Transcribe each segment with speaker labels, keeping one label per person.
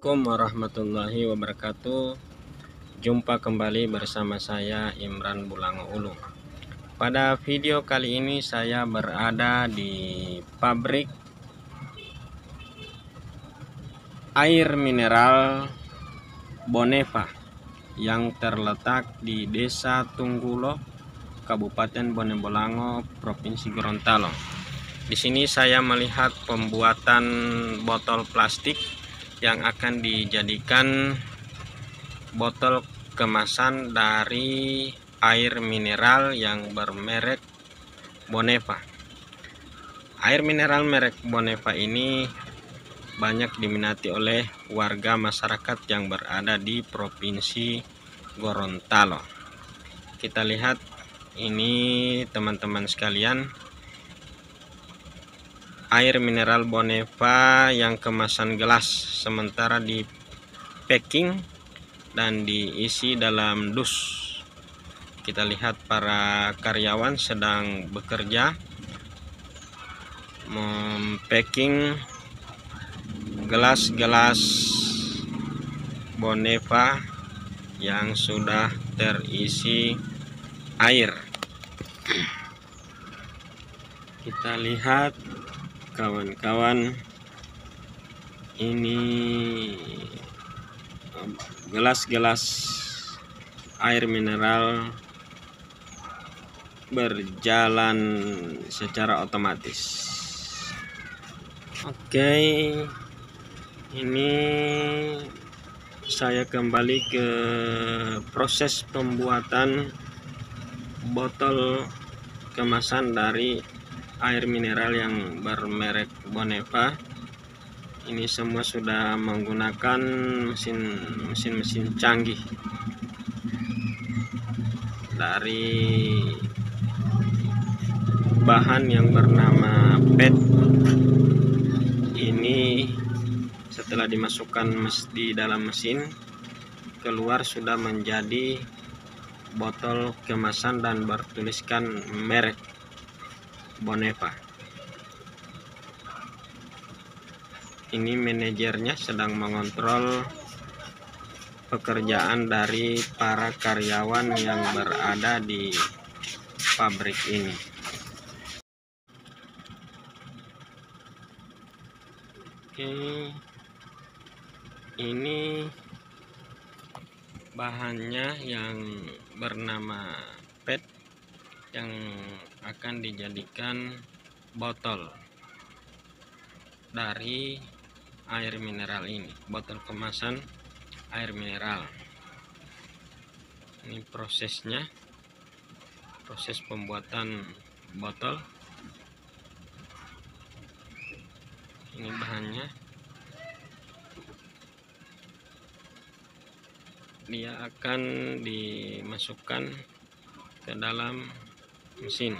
Speaker 1: Assalamualaikum warahmatullahi wabarakatuh. Jumpa kembali bersama saya Imran Bulango Ulu. Pada video kali ini saya berada di pabrik air mineral Boneva yang terletak di Desa Tunggulo, Kabupaten Bone Bolango, Provinsi Gorontalo. Di sini saya melihat pembuatan botol plastik yang akan dijadikan botol kemasan dari air mineral yang bermerek Boneva. Air mineral merek Boneva ini banyak diminati oleh warga masyarakat yang berada di Provinsi Gorontalo. Kita lihat ini teman-teman sekalian, air mineral Boneva yang kemasan gelas, sementara di packing dan diisi dalam dus. Kita lihat para karyawan sedang bekerja mempacking gelas-gelas Boneva yang sudah terisi air. Kita lihat kawan-kawan, ini gelas-gelas air mineral berjalan secara otomatis. Oke, ini saya kembali ke proses pembuatan botol kemasan dari air mineral yang bermerek Boneva. Ini semua sudah menggunakan mesin canggih dari bahan yang bernama PET. Ini setelah dimasukkan di dalam mesin, keluar sudah menjadi botol kemasan dan bertuliskan merek Boneva. Ini manajernya sedang mengontrol pekerjaan dari para karyawan yang berada di pabrik ini. Oke, ini bahannya yang bernama PET yang akan dijadikan botol dari air mineral ini, botol kemasan air mineral. Ini prosesnya, proses pembuatan botol. Ini bahannya, dia akan dimasukkan ke dalam mesin.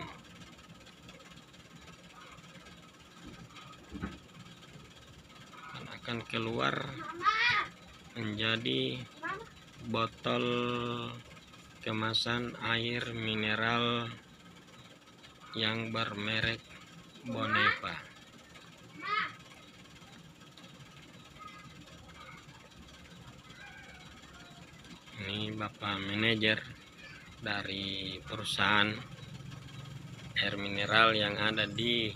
Speaker 1: Dan akan keluar menjadi botol kemasan air mineral yang bermerek Boneva. Ini Bapak manajer dari perusahaan air mineral yang ada di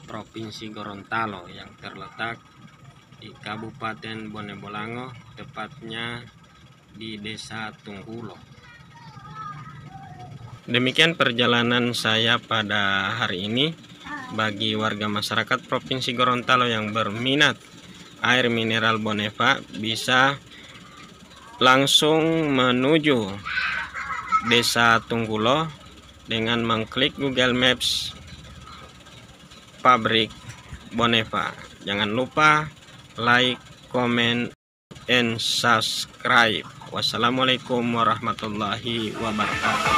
Speaker 1: Provinsi Gorontalo yang terletak di Kabupaten Bone Bolango, tepatnya di Desa Tunggulo. Demikian perjalanan saya pada hari ini. Bagi warga masyarakat Provinsi Gorontalo yang berminat air mineral Boneva, bisa langsung menuju Desa Tunggulo dengan mengklik Google Maps pabrik Boneva. Jangan lupa like, comment, and subscribe. Wassalamualaikum warahmatullahi wabarakatuh.